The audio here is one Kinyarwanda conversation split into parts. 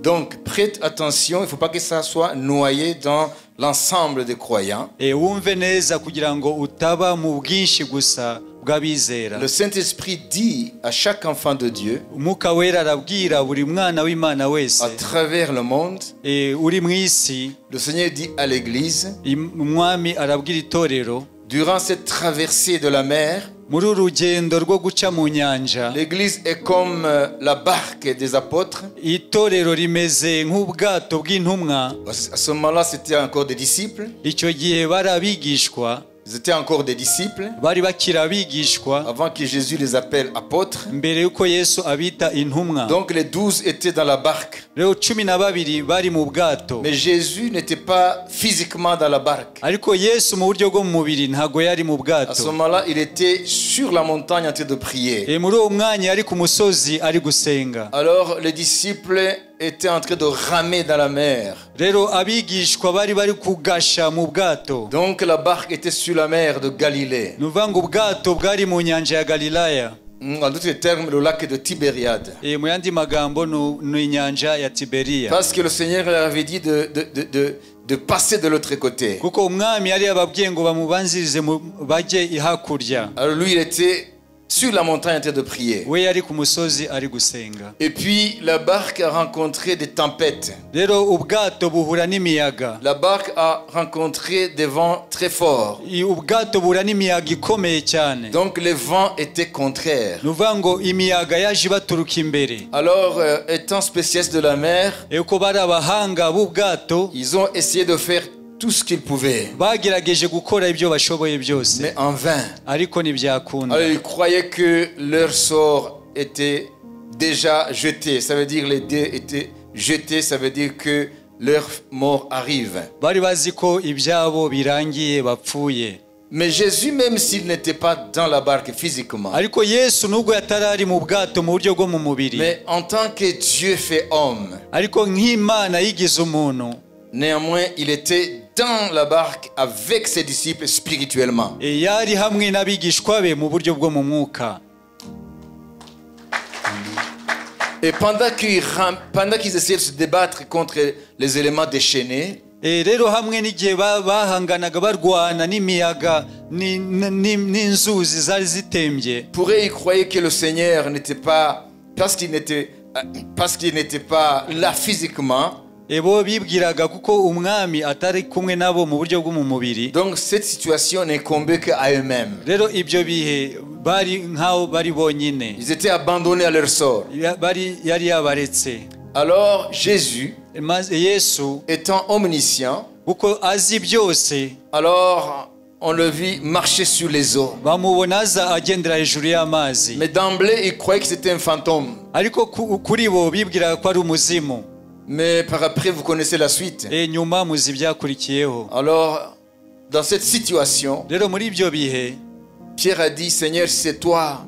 Donc, prête attention, il ne faut pas que ça soit noyé dans l'ensemble des croyants. Wumve neza kugira ngo utaba mu bwinshi gusa bw'abizera. Le Saint-Esprit dit à chaque enfant de Dieu, Umwuka wera arabwira buri mwana w'Imana wese à travers le monde, uri mu isi, le Seigneur dit à l'Église, umwami arabwira itorero, durant cette traversée de la mer, muri urugendo rwo guca mu nyanja, l'Église est comme la barque des apôtres. itorero rimeze nk'ubwato bw'intumwa. À ce moment-là, c'était encore des disciples. Icyo gihe bari abigishwa, Ils étaient encore des disciples bari bakiri abigishwa avant que Jésus les appelle apôtres. mbere yuko Yesu abita intumwa. Donc les 12 étaient dans la barque. Rero 12 bari mu bwato, Mais Jésus n'était pas physiquement dans la barque. ariko Yesu mu buryo bwo mu mubiri ntago yari mu À ce bwato. moment-là, il était sur la montagne en train de prier. Muri uwo mwanya yari ku musozi ari gusenga. Alors les disciples étaient en train de ramer dans la mer. Rero abigishwa bari kugasha mu bwato. Donc la barque était sur la mer de Galilée. Nuvuga ngo ubwato bwari mu nyanja ya Galilaya. En d'autres termes, le lac de Tibériade. Mu yandi magambo ni inyanja ya Tiberiya. Parce que le Seigneur leur avait dit de passer de l'autre côté. Kuko umwami yari yababwiye ngo bamubanzirize bajye ihakurya. Alors lui, il était sur la montagne en train de prier. We yari ku musozi ari gusenga. Et puis la barque a rencontré des tempêtes. Rero ubwato buhura n'imiyaga. La barque a rencontré des vents très forts. Ubwato buhura n'imiyaga ikomeye cyane. Donc les vents étaient contraires. Nuvuga ngo imiyaga yaje baturuka imbere. Alors étant spécialistes de la mer, Uko bari abahanga b'ubwato, ils ont essayé de faire tout ce qu'ils pouvaient, bagerageje gukora ibyo bashoboye byose, mais en vain. ariko ntibyakunda. Alors ils croyaient que leur sort était déjà jeté. Ça veut dire les dés étaient jetés, ça veut dire que leur mort arrive. Bari bazi ko ibyabo birangiye bapfuye. Mais Jésus, même s'il n'était pas dans la barque physiquement, Ariko Yesu nubwo yatarari mu bwato mu buryo bwo mu mubiri, mais en tant que Dieu fait homme, ariko nk'Imana yigize umuntu, néanmoins il était dans la barque avec ses disciples spirituellement. yari hamwe n'abigishwa be mu buryo bwo mu mwuka. Et pendant qu'ils essayaient de se débattre contre les éléments déchaînés, Rero hamwe n'igihe bahanganaga barwana n'imiyaga n'inzuzi zari zitembye, pour eux, ils croyaient que le Seigneur n'était pas, parce qu'il n'était pas là physiquement. bo bibwiraga kuko umwami atari kumwe nabo mu buryo bwo mu mubiri. Donc cette situation n'incombait qu'à eux-mêmes. Rero ibyo bihe bari nkaho bari bonyine, Ils étaient abandonnés à leur sort. yari yabaretse. Alors Jésus, Maze Yesu étant omniscient, kuko azi byose, alors on le vit marcher sur les eaux. bamubona aza agendera hejuru y'amazi. Mais d'emblée, ils croyaient que c'était un fantôme. Ariko kuri bo bibwiraga ko ari umuzimu. Mais par après, vous connaissez la suite. Nyuma muzi byakurikiyeho. Alors, dans cette situation, Rero muri ibyo bihe Pierre a dit, Seigneur, si c'est toi,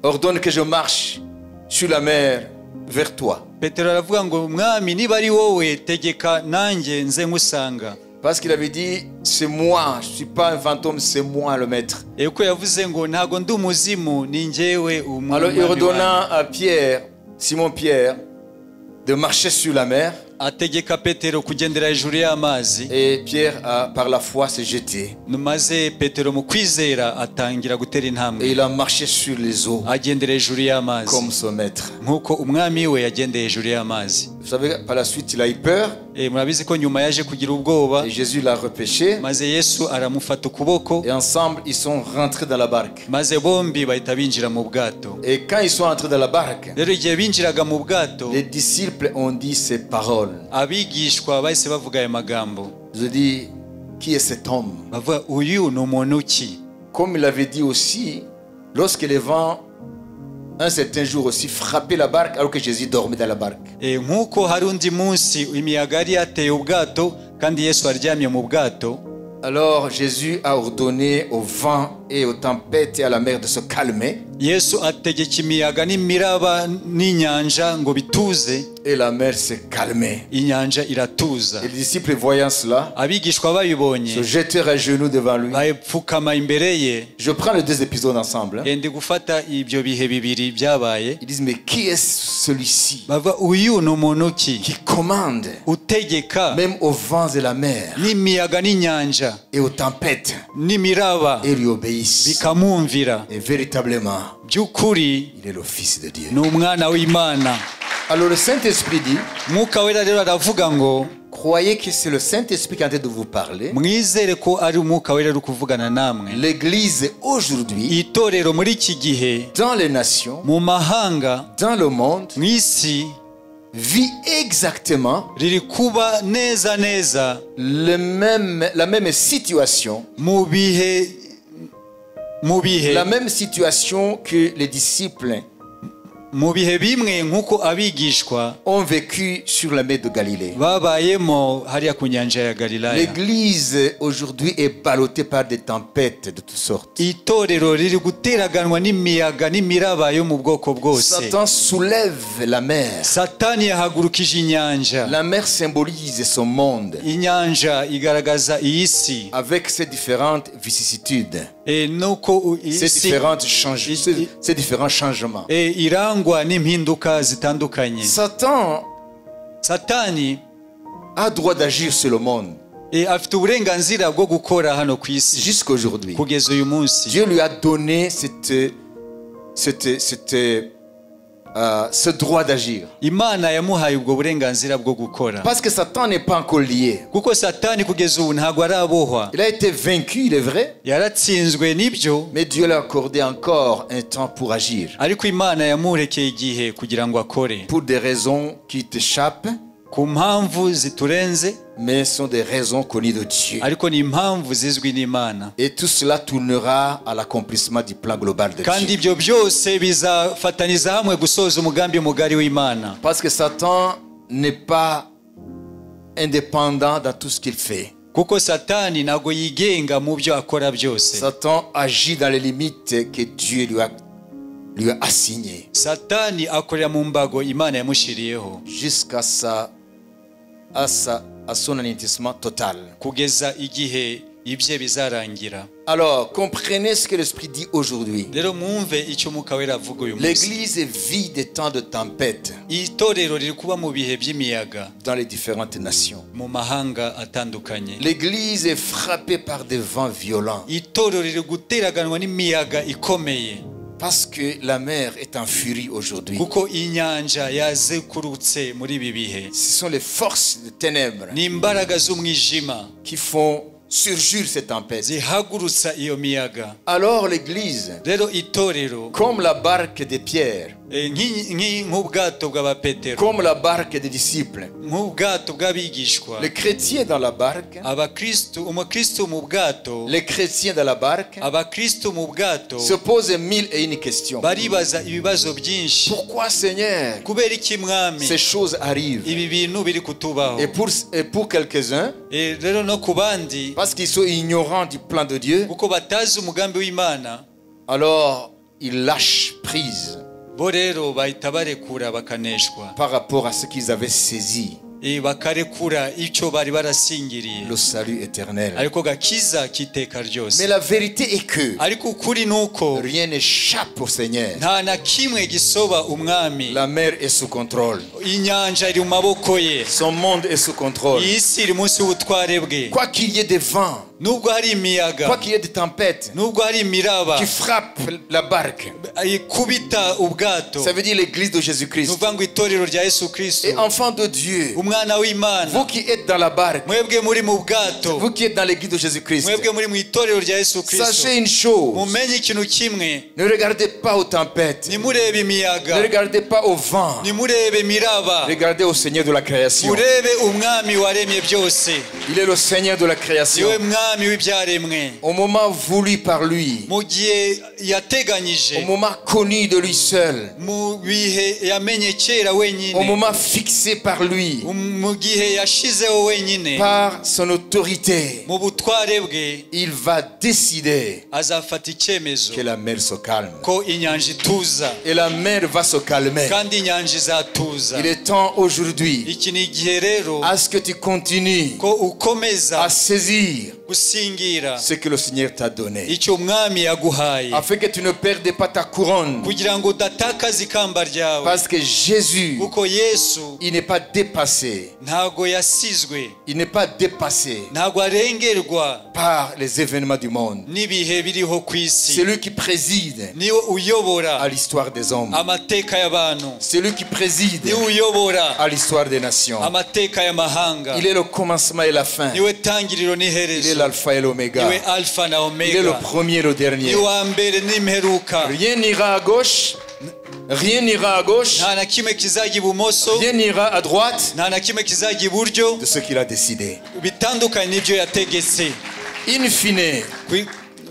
ordonne que je marche sur la mer vers toi. Petero aravuga ngo mwami niba ari wowe tegeka nanjye nze nkusanga. Parce qu'il avait dit, c'est moi, je ne suis pas un fantôme, c'est moi le maître. Uko yavuze ngo ntago ndi umuzimu ni njyewe umwami. Alors il ordonna à Pierre, Simon Pierre, de marcher sur la mer. Ategeka Petero kugendera hejuru y'amazi. Et Pierre a par la foi s'est jeté. Maze Petero mu kwizera atangira gutera intambwe. Et il a marché sur les eaux agendera hejuru y'amazi comme son maître. nkuko umwami we yagendeye hejuru y'amazi. Vous savez, par la suite, il a eu peur. Murabizi ko nyuma yaje kugira ubwoba, Et Jésus l'a repêché. maze Yesu aramufata ukuboko, Et ensemble, ils sont rentrés dans la barque. maze bombi bahita binjira mu bwato. Et quand ils sont entrés dans la barque, Rero igihe binjiraga mu bwato, les disciples ont dit ces paroles. abigishwa bahise bavuga aya magambo. Ils ont dit, qui est cet homme? Bavuga uyu ni umuntu ki? Comme il avait dit aussi, lorsque les vents, un certain jour aussi, frappaient la barque alors que Jésus dormait dans la barque. Nkuko hari undi munsi imiyaga yari yateye ubwato kandi Yesu aryamye mu bwato. Alors Jésus a ordonné au vent et aux tempêtes et à la mer de se calmer. Yesu ategeka imiyaga n'imiraba n'inyanja ngo bituze. Et la mer s'est calmée. Inyanja iratuza. Et les disciples voyant cela, Abigishwa babibonye se jetèrent à genoux devant lui. bapfukama imbere ye. Je prends les deux épisodes ensemble. Ndi gufata ibyo bihe bibiri byabaye. Ils disent, mais qui est celui-ci bava uyu ni umuntu ki qui commande utegeka même aux vents et la mer n'imiyaga n'inyanja et aux tempêtes n'imiraba et lui obéissent. bikamwumvira Et véritablement, by'ukuri il est le Fils de Dieu. ni umwana w'Imana. Alors le Saint-Esprit dit, Mwuka wera rero aravuga ngo croyez que c'est le Saint-Esprit qui est en train de vous parler. mwizere ko ari umwuka wera uri kuvugana namwe. L'Église aujourd'hui, Itorero muri iki gihe dans les nations, mu mahanga dans le monde, mu isi vit exactement riri kuba neza neza la même situation, la même situation que les disciples mu bihe bimwe nk'uko abigishwa ont vécu sur la mer de Galilée. babayemo hariya ku nyanja ya Galilaya. L'Église aujourd'hui est ballottée par des tempêtes de toutes sortes. Itorero riri guteraganwa n'imiyaga n'imiraba yo mu bwoko bwose. Satan soulève la mer. Satani yahagurukije inyanja. La mer symbolise son monde Inyanja igaragaza iyi si avec ses différentes vicissitudes, nuko ces différents changements. irangwa n'impinduka zitandukanye. Satani a droit d'agir sur le monde afite uburenganzira bwo gukora hano ku isi jusqu'aujourd'hui. kugeza uyu munsi. Dieu lui a donné ce droit d'agir. Imana yamuhaye ubwo burenganzira bwo gukora. Parce que Satan n'est pas encore lié. Kuko Satani kugeza ubu ntabwo arabohwa. Il a été vaincu, il est vrai. Yaratsinzwe nibyo. Mais Dieu lui a accordé encore un temps pour agir. Ariko Imana yamurekeye igihe kugira ngo akore. Pour des raisons qui t'échappent. Ku mpamvu ziturenze. Mais ce sont des raisons connues de Dieu. Ariko ni impamvu zizwi n'Imana. Et tout cela tournera à l'accomplissement du plan global de Dieu. Kandi ibyo byose bizafataniza hamwe gusoza umugambi mugari w'Imana. Parce que Satan n'est pas indépendant dans tout ce qu'il fait. Kuko Satani ntago yigenga mu byo akora byose. Satan agit dans les limites que Dieu lui a assignées. Satani akorera mu mbago Imana yamushiriyeho. Jusqu'à son anéantissement total. Kugeza igihe ibye bizarangira. Alors, comprenez ce que l'Esprit dit aujourd'hui. Rero mwumve icyo Mwuka wera avuga uyu munsi. L'Église vit des temps de tempête Itorero riri kuba mu bihe by'imiyaga dans les différentes nations. mu mahanga atandukanye. L'Église est frappée par des vents violents. Itorero riri guteraganwa n'imiyaga ikomeye. Parce que la mer est en furie aujourd'hui. Kuko inyanja yazekurutse muri ibi bihe. Ce sont les forces de ténèbres Ni imbaraga z'umwijima qui font surgir ces tempêtes. zihagurutsa iyo miyaga. Alors l'Église, Rero itorero comme la barque de Pierre, nk'ubwato bw'abapetero, comme la barque des disciples, nk'ubwato bw'abigishwa, les chrétiens dans la barque, umukristo mu bwato, les chrétiens dans la barque abakristo mu bwato se posent mille et une questions. baribaza ibibazo byinshi. Pourquoi, Seigneur, Kubera iki mwami ces choses arrivent? ibi bintu biri kutubaho? Et pour quelques-uns, Rero no ku bandi, parce qu'ils sont ignorants du plan de Dieu, kuko batazi umugambi w'Imana, alors ils lâchent prise bo rero bahita barekura bakaneshwa. par rapport à ce qu'ils avaient saisi, bakarekura icyo bari barasingiriye, le salut éternel. ariko gakiza kiteka ryose. Mais la vérité est que Ariko ukuri nuko rien n'échappe au Seigneur. nta na kimwe gisoba umwami. La mer est sous contrôle. Inyanja iri mu maboko ye. Son monde est sous contrôle. Iyi si iri munsi y'ubutware bwe. Quoi qu'il y ait des vents, Nubwo hari quoi imiyaga, qu'il y ait des tempêtes nubwo hari imiraba qui frappent la barque, ikubita ubwato, ça veut dire l'Église de Jésus-Christ. nuvuga ngo itorero rya Yesu Kristo, Et enfants de Dieu, umwana w'Imana, vous qui êtes dans la barque, mwebwe muri mu bwato, vous qui êtes dans l'Église de Jésus-Christ, mwebwe muri mu itorero rya Yesu Kristo, sachez une chose, mumenye ikintu kimwe: ne regardez pas aux tempêtes, nimurebe ne imiyaga, regardez pas au vent, nimurebe imiraba, regardez au Seigneur de la création. murebe umwami waremye byose. Il est le Seigneur de la création. Niwe mwami w'ibyaremwe. Au moment voulu par lui, Mu gihe au yateganyije, moment connu de lui seul, mu bihe yamenye kera au wenyine, moment fixé par lui, mu gihe yashizeho wenyine, par son autorité, mu butware bwe, il va décider azafata icyemezo que la mer se calme. ko inyanja ituza, Et la mer va se calmer. kandi inyanja izatuza. Il est temps aujourd'hui Iki ni igihe rero à ce que tu continues ko ukomeza à saisir gusingira ce que le Seigneur t'a donné, icyo umwami yaguhaye, afin que tu ne perdes pas ta couronne, kugira ngo udatakaza ikamba ryawe, parce que Jésus, kuko Yesu il n'est pas dépassé, ntago yasizwe, il n'est pas dépassé ntago arengerwa par les événements du monde. n'ibihe biriho ku isi. C'est lui qui préside niwe uyobora à l'histoire des hommes. amateka y'abantu, C'est lui qui préside niwe uyobora à l'histoire des nations. amateka y'amahanga, Il est le commencement et la fin. niwe tangiriro Il est n'iherezo, l'alpha et l'oméga. niwe alfa na Il est le omega, premier et le dernier. niwe wa mbere n'imperuka. Rien n'ira à gauche, rien n'ira à gauche, nta na kimwe kizajya ibumoso, rien n'ira à droite nta na kimwe kizajya iburyo de ce qu'il a décidé. bitandukanye n'ibyo yategetse. In fine,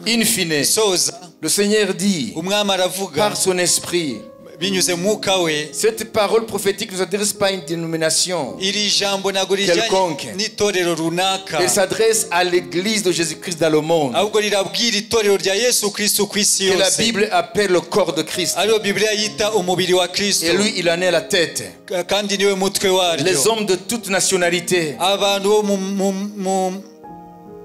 in fine, soza le Seigneur dit umwami aravuga par son esprit, binyuze mwuka we, cette parole prophétique ne s'adresse pas à une dénomination, iri jambo ntabwo rijyanye quelconque. n'itorero runaka, elle s'adresse à l'église de Jésus-Christ dans le monde, ahubwo rirabwira itorero rya Yesu Kristo ku isi que la yose, Bible appelle le corps de Christ. ariyo Bibiliya yita umubiri wa Kristo, Et lui, il en est la tête. kandi niwe mutwe waryo. Les hommes de toute nationalité, abantu bo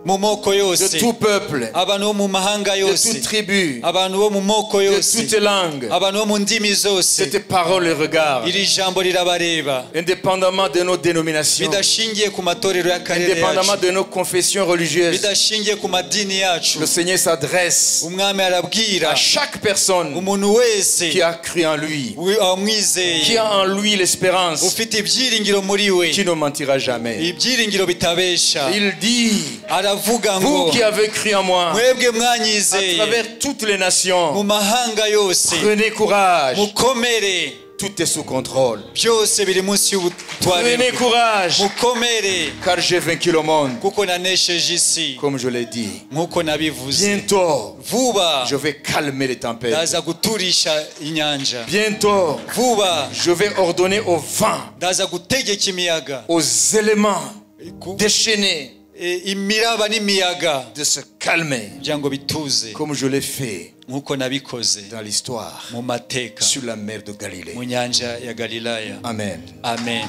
mu moko de yose, tout peuple, abantu bo mu mahanga de yose, toute tribu, abantu bo mu moko de yose, toutes langues, abantu bo mu ndimi zose, cette parole les regarde, iri jambo rirabareba, indépendamment de nos dénominations, bidashingiye ku matorero y'akarere indépendamment yacu, de nos confessions religieuses. bidashingiye ku madini yacu. Le Seigneur s'adresse umwami arabwira à chaque personne umuntu wese qui a cru en lui, qui amwizeye, a en lui l'espérance, ufite ibyiringiro muri we, qui ne mentira jamais. ibyiringiro bitabesha. Il dit, aravuga vous ngo qui avez cru en moi, mwebwe à mwanyizeye travers toutes les mu nations, mahanga yose, prenez courage, mukomere, tout est sous contrôle. byose biri munsi y'ubutware Prenez bwe. courage, mukomere, car j'ai vaincu le monde, kuko nanesheje isi, comme je l'ai dit. nk'uko nabivuze. Bientôt, vuba je vais calmer les tempêtes. ndaza guturisha inyanja. Bientôt, vuba je vais ordonner au vent, ndaza gutegeka imiyaga, aux éléments déchaînés imiraba n'imiyaga de se calmer, kugira ngo bituze, comme je l'ai fait nk'uko nabikoze dans l'histoire mu mateka sur la mer de Galilée. mu nyanja ya Galilaya. Amen. Amen.